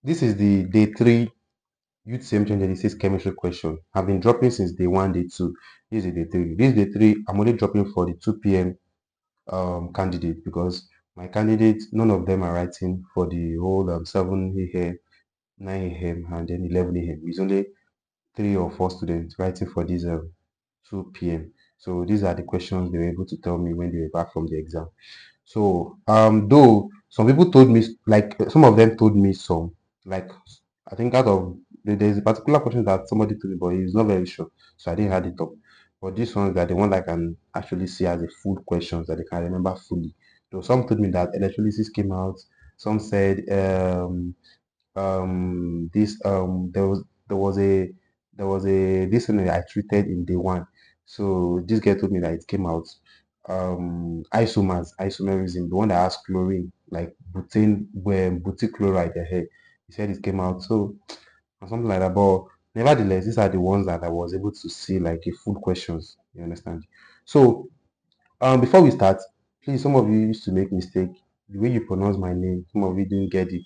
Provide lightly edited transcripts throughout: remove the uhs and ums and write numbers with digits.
This is the day 3 UTME 2026 chemistry question. I've been dropping since day 1, day 2. This is day 3. This is day 3. I'm only dropping for the 2 p.m. Candidate, because my candidates, none of them are writing for the whole 7 a.m., 9 a.m. and then 11 a.m. It's only 3 or 4 students writing for this 2 p.m. So these are the questions they were able to tell me when they were back from the exam. So though some people told me, like some of them told me some, like I think out of there's a particular question that somebody told me, but he's not very sure, so I didn't add it up. But these ones are the one that I can actually see as a full questions that they can remember fully. So some told me that electrolysis came out. Some said this there was a this thing that I treated in day 1. So this guy told me that it came out isomerism, the one that has chlorine, like butane, where butane chloride ahead. He said it came out, so or something like that. But nevertheless, these are the ones that I was able to see like a full questions. You understand? So before we start, please, some of you used to make mistake. The way you pronounce my name, some of you didn't get the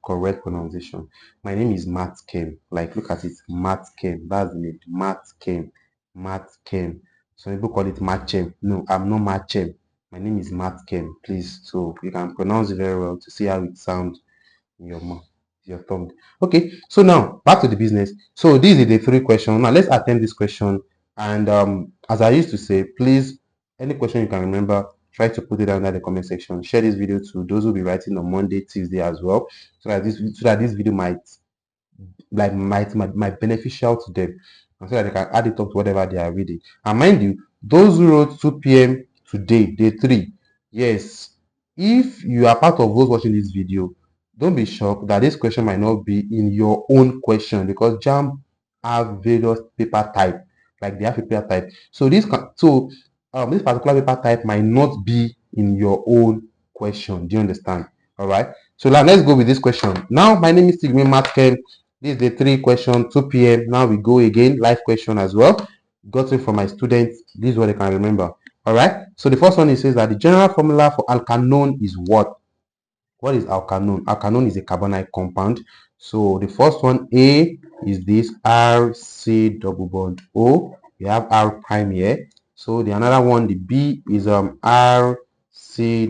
correct pronunciation. My name is Matt Kem. Like, look at it, Matt Kem. That's the name, Matt Kem. Matt Kem. Some people call it Machem. No, I'm not Machem. My name is Matt Kem. Please, so you can pronounce it very well to see how it sounds in your mouth, your tongue. Okay, so now back to the business. So these are the 3 questions. Now let's attempt this question. And as I used to say, please, any question you can remember, try to put it down in the comment section. Share this video to those who will be writing on Monday, Tuesday as well, so that this video might beneficial to them, and so that they can add it up to whatever they are reading. And mind you, those who wrote 2 p.m. today, day 3, yes, if you are part of those watching this video, don't be shocked that this question might not be in your own question, because JAMB have various paper type, like they have paper type. So this particular paper type might not be in your own question. Do you understand? All right. So now let's go with this question. Now my name is Tigme Matken. This is the 3 question, 2 p.m. Now we go again, live question as well. Got it from my students. This is what I can remember. All right. So the first one, it says that the general formula for alkanone is what? What is alkanone? Alkanone is a carbonyl compound. So the first one, A, is this RC double bond O. We have R prime here. So the another one, the B, is RC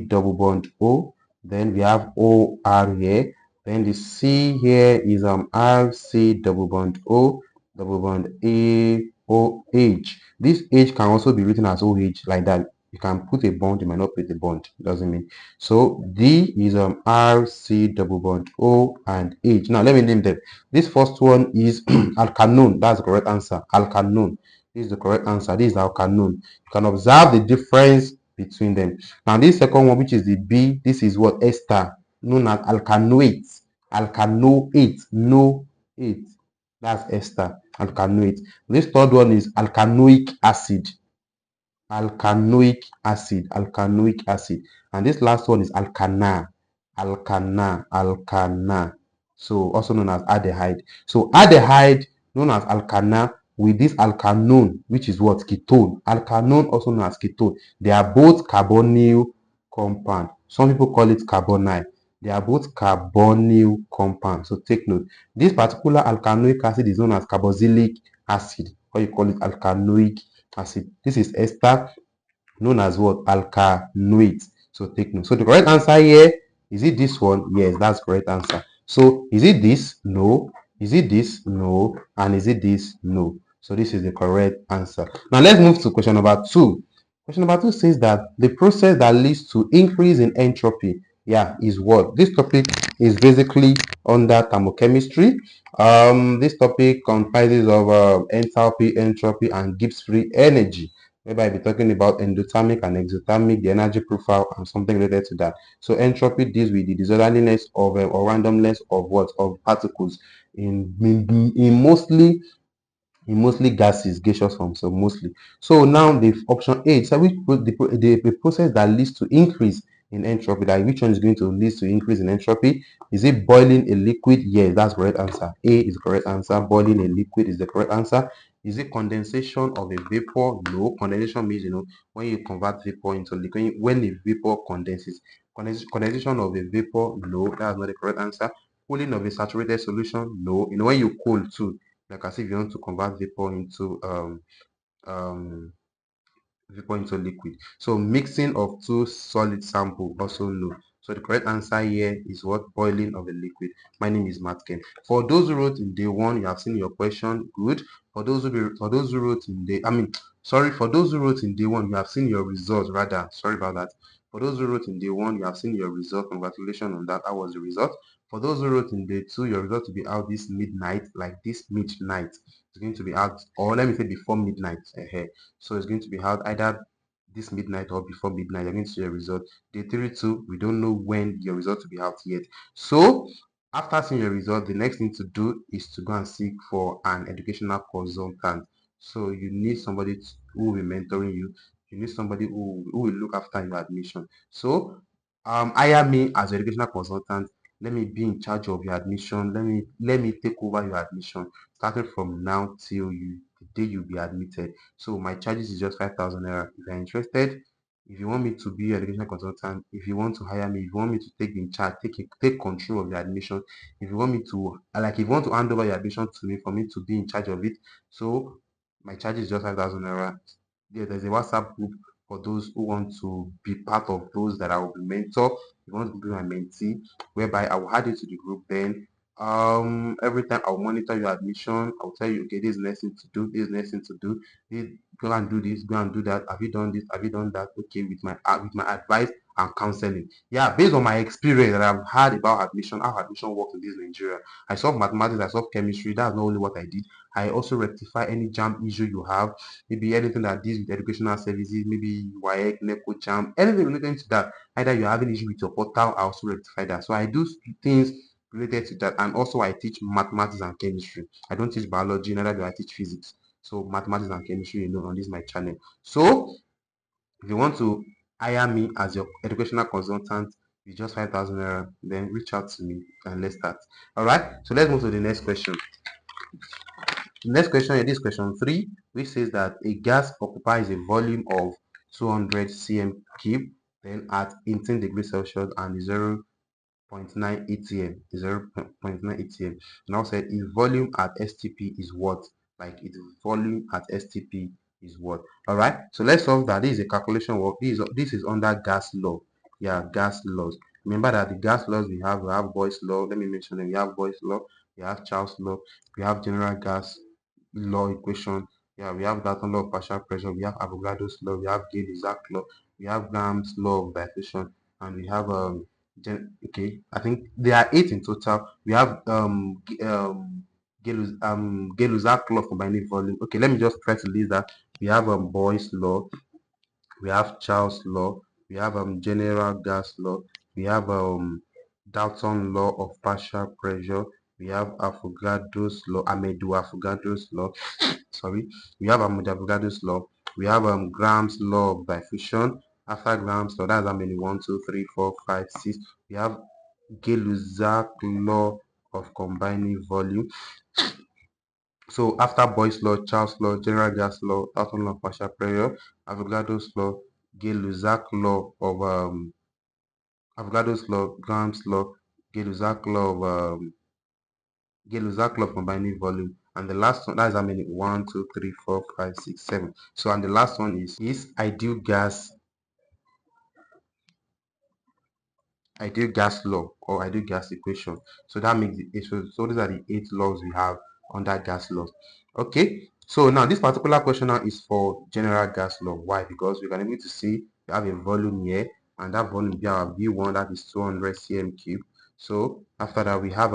double bond O. Then we have OR here. Then the C here is RC double bond O, double bond A, OH. This H can also be written as OH, like that. You can put a bond, you might not put a bond, doesn't mean. So D is RC double bond O and H. Now let me name them. This first one is alkanone. That's the correct answer. Alkanone. This is the correct answer. This is alkanone. You can observe the difference between them. Now this second one, which is the B, this is what? Ester, known as alkanoate. Alkanoate. No 8. That's ester. Alkanoate. This third one is alkanoic acid. Alkanoic acid. Alkanoic acid. And this last one is alkana. Alkana. So also known as aldehyde. So aldehyde, known as alkana, with this alkanone, which is what? Ketone. Alkanone, also known as ketone. They are both carbonyl compound. Some people call it carbonyl. They are both carbonyl compounds. So take note. This particular alkanoic acid is known as carboxylic acid, or you call it alkanoic acid. This is ester, known as what? Alkanoate. So take note. So the correct answer here, is it this one? Yes, that's correct answer. So is it this? No. Is it this? No. And is it this? No. So this is the correct answer. Now let's move to question number 2. Question number 2 says that the process that leads to increase in entropy, is what? This topic is basically under thermochemistry. This topic comprises of enthalpy, entropy, and Gibbs free energy, whereby I'll be talking about endothermic and exothermic, the energy profile, and something related to that. So entropy deals with the disorderliness of or randomness of what? Of particles in mostly gases, gaseous form. So mostly. So now the option A, so the process that leads to increase in entropy, like which one is going to lead to increase in entropy? Is it boiling a liquid? Yes, that's the correct answer. A is the correct answer. Boiling a liquid is the correct answer. Is it condensation of a vapor? No. Condensation means, when you convert vapor into liquid, when a vapor condenses. Condensation of a vapor? No, that's not the correct answer. Cooling of a saturated solution? No. You know, when you cool too, like as if you want to convert um vapor into liquid. So mixing of two solid sample, also no. So the correct answer here is what? Boiling of a liquid. My name is Matken. For those who wrote in day one, you have seen your question. Good. For those who wrote in day, sorry, for those who wrote in day one, you have seen your results. Rather, sorry about that. For those who wrote in day one, you have seen your result. Congratulations on that. That was the result. For those who wrote in day two, your result will be out this midnight, like this midnight. It's going to be out, or let me say before midnight. So it's going to be out either this midnight or before midnight. You're going to see your result. Day 3 too, we don't know when your result will be out yet. So after seeing your result, the next thing to do is to go and seek for an educational consultant. So you need somebody who will be mentoring you. You need somebody who will look after your admission. So hire me as an educational consultant. Let me be in charge of your admission. Let me take over your admission starting from now till the day you'll be admitted. So my charges is just 5,000 naira. If you're interested, if you want me to be an educational consultant, if you want to hire me, if you want me to take in charge, take control of your admission, if you want me to if you want to hand over your admission to me for me to be in charge of it, so my charges is just 5,000 naira. Yeah, there's a WhatsApp group for those who want to be part of those that I will be mentor. If you want to be my mentee, whereby I will add you to the group. Then every time I'll monitor your admission. I'll tell you, okay, this is next thing to do, this is next thing to do, go and do this, go and do that. Have you done this? Have you done that? Okay, with my advice and counseling. Yeah, based on my experience that I've had about admission, how admission works in this Nigeria. I solved mathematics, I solved chemistry. That's not only what I did. I also rectify any JAMB issue you have, maybe anything that deals with educational services, maybe WAEC, NECO, JAMB, anything related to that. Either you're having issue with your portal, I also rectify that. So I do things related to that, and also I teach mathematics and chemistry. I don't teach biology, neither do I teach physics. So mathematics and chemistry, on this my channel. So if you want to hire me as your educational consultant, it's just 5,000 naira. Then reach out to me and let's start. All right. So let's move to the next question. The next question is this question 3, which says that a gas occupies a volume of 200 cm cube, then at 18 degrees Celsius and 0.9 atm. 0.9 atm. Now said its volume at STP is what? Like its volume at STP is what? All right. So let's solve that. This is a calculation work. This is under gas law. Yeah, gas laws. Remember that the gas laws we have Boyle's law. Let me mention them. We have Boyle's law. We have Charles law. We have general gas law equation. Yeah, we have Dalton law of partial pressure. We have Avogadro's law. We have Gay-Lussac law. We have Graham's law of diffusion, and we have okay, I think there are 8 in total. We have Gay-Lussac law for binary volume. Okay, let me just try to list that. We have Boyle's law. We have Charles law. We have general gas law. We have Dalton law of partial pressure. We have Avogadro's law, Amedu Avogadro's law. Sorry. We have Avogadro's law. We have Graham's law of diffusion. After Graham's law, that's how many? 1, 2, 3, 4, 5, 6. We have Gay-Lussac law of combining volume. So after Boyle's law, Charles law, general gas law, Dalton law of partial pressure, Avogadro's law, Gay-Lussac law of Avogadro's law, Graham's law, Gay-Lussac law of Gay-Lussac law of combining volume, and the last one, that's how many? 1, 2, 3, 4, 5, 6, 7. So and the last one is ideal gas law or ideal gas equation. So that makes it so these are the 8 laws we have under gas laws. Okay, so now this particular question now is for general gas law. Why? Because we can able to see we have a volume here, and that volume be our V1, that is 200 cm cube. So after that we have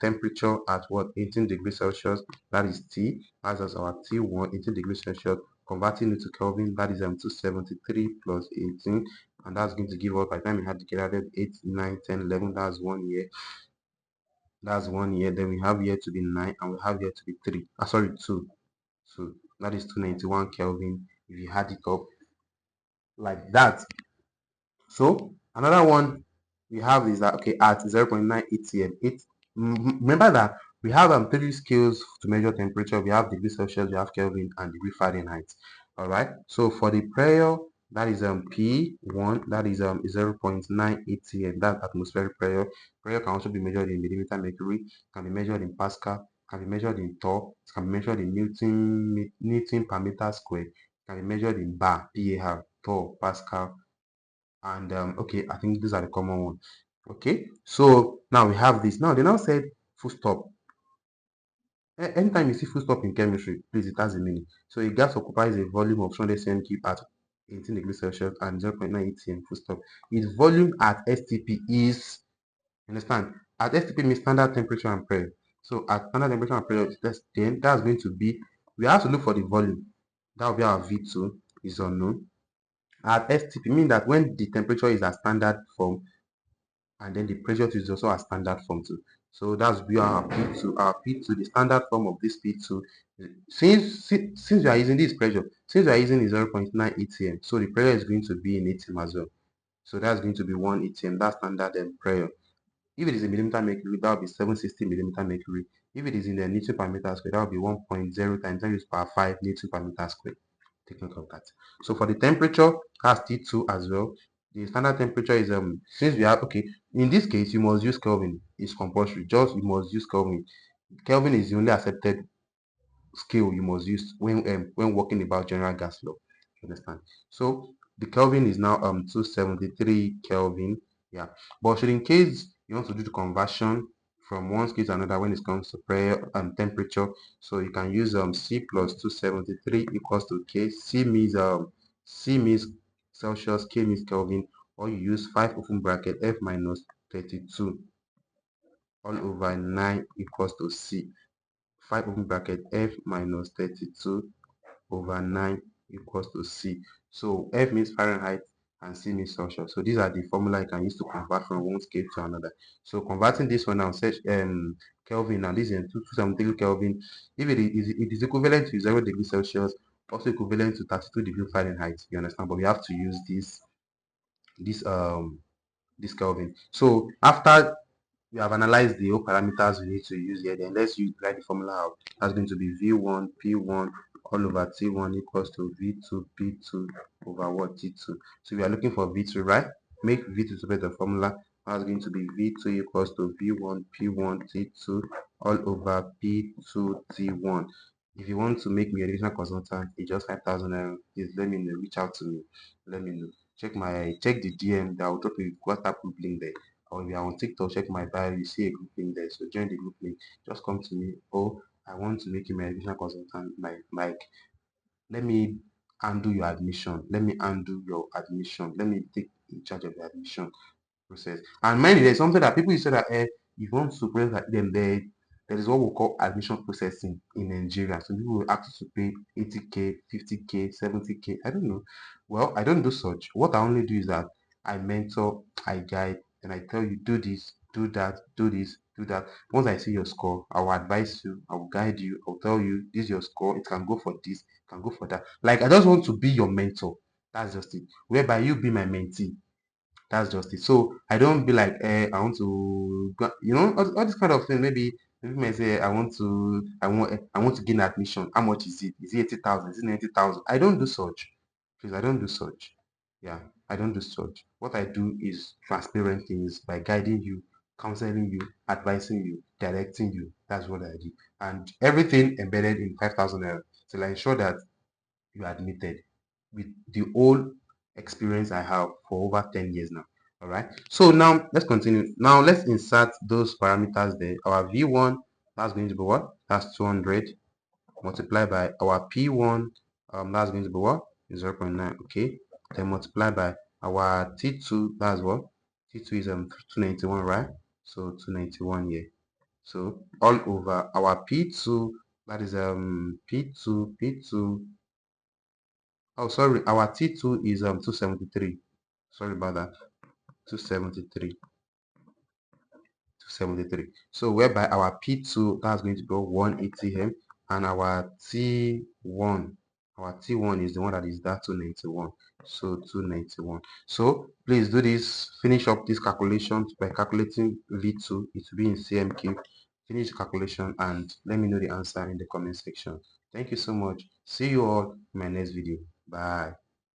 temperature at what? 18 degrees Celsius, that is T. That's our T1, 18 degrees Celsius. Converting it to Kelvin, that is 273 plus 18, and that's going to give us, by the time we had together 8, 9, 10, 11, that's 1 year. That's 1 year. Then we have here to be 9, and we have here to be 3. Sorry, 2. So that is 291 Kelvin if you add it up like that. So another one we have is that, okay, at 0.9 atm. Remember that we have 3 scales to measure temperature. We have degrees Celsius, we have Kelvin, and degree Fahrenheit. All right. So for the pressure That is P1, that is 0.9 atm. That's atmospheric pressure. Pressure can also be measured in millimeter mercury, can be measured in Pascal, can be measured in torr, it can be measured in Newton per meter square, can be measured in bar, PAR, torr, Pascal, and okay, I think these are the common ones. Okay, so now we have this. Now they now said full stop. Anytime you see full stop in chemistry, please, it has a meaning. So a gas occupies a volume of 200 cm cube at 18 degrees Celsius and 0.9 atm, full stop. Its volume at STP is, understand, at STP means standard temperature and pressure. So at standard temperature and pressure, then that's going to be, we have to look for the volume. That will be our V2, is unknown. At STP means that when the temperature is at standard form, and then the pressure is also a standard form too. So that's where our P2, the standard form of this P2, since we are using this pressure, since we are using 0.9 atm, so the pressure is going to be in atm as well. So that's going to be 1 atm, that's standard pressure. If it is in millimeter mercury, that will be 760 millimeter mercury. If it is in the Newton per meter square, that will be 1.0 times 10 raised to power 5 Newton per meter square. Take note of that. So for the temperature, that's T2 as well. The standard temperature is since we have, okay, in this case you must use Kelvin. It's compulsory. Just you must use Kelvin. Kelvin is the only accepted scale you must use when working about general gas law. You understand? So the Kelvin is now 273 Kelvin. Yeah. But should in case you want to do the conversion from one scale to another when it comes to pressure and temperature, so you can use C plus 273 equals to K. C means Celsius, K means Kelvin, or you use 5 open bracket F minus 32 all over 9 equals to C. 5 open bracket F minus 32 over 9 equals to C. So F means Fahrenheit and C means Celsius. So these are the formula you can use to convert from one scale to another. So converting this one now, search Kelvin, and this is 273 Kelvin. If it is equivalent to 0 degrees Celsius, also equivalent to 32 degrees Fahrenheit. You understand? But we have to use this this Kelvin. So after we have analyzed the whole parameters we need to use here, then let's write the formula out. That's going to be V1 P1 all over T1 equals to V2 P2 over what T2. So we are looking for V2, right? Make V2 to be the formula. That's going to be V2 equals to V1 P1 T2 all over P2 T1. If you want to make me a division consultant, it's just 5,000. Please let me know. Reach out to me. Let me know. Check the DM. That will drop a WhatsApp group link there. Or if you are on TikTok, check my bio, you see a group link there. So join the group link. Just come to me. Oh, I want to make you my admission consultant. Like, let me undo your admission. Let me undo your admission. Let me take in charge of the admission process. And mind you, there's something that people say that if you want to press like them, there is what we call admission processing in Nigeria. So people will ask you to pay 80k, 50k, 70k. I don't know. Well, I don't do such. What I only do is that I mentor, I guide, and I tell you do this, do that, do this, do that. Once I see your score, I will advise you, I will guide you, I'll tell you this is your score, it can go for this, it can go for that. Like I just want to be your mentor. That's just it. Whereby you be my mentee. That's just it. So I don't be like, I want to, all this kind of thing. Maybe people may say, I want to gain admission. How much is it? Is it 80,000? Is it 90,000? I don't do such. Please, I don't do such. Yeah, I don't do such. What I do is transparent things by guiding you, counseling you, advising you, directing you. That's what I do, and everything embedded in 5,000 naira. So I ensure that you are admitted with the whole experience I have for over 10 years now. All right. So now let's continue. Now let's insert those parameters there. Our V1, that's going to be what? That's 200 multiplied by our P1, that's going to be what? 0.9. Okay. Then multiply by our T2, that's what? T2 is 291, right? So 291 here. So all over our P2, that is P2. Oh, sorry, our T2 is 273. Sorry about that. 273. 273. So whereby our P2, that's going to go 180 and our T1 is the one that is that 291. So 291. So please do this, finish up this calculation by calculating V2. It will be in CMQ. Finish the calculation and let me know the answer in the comment section. Thank you so much. See you all in my next video. Bye.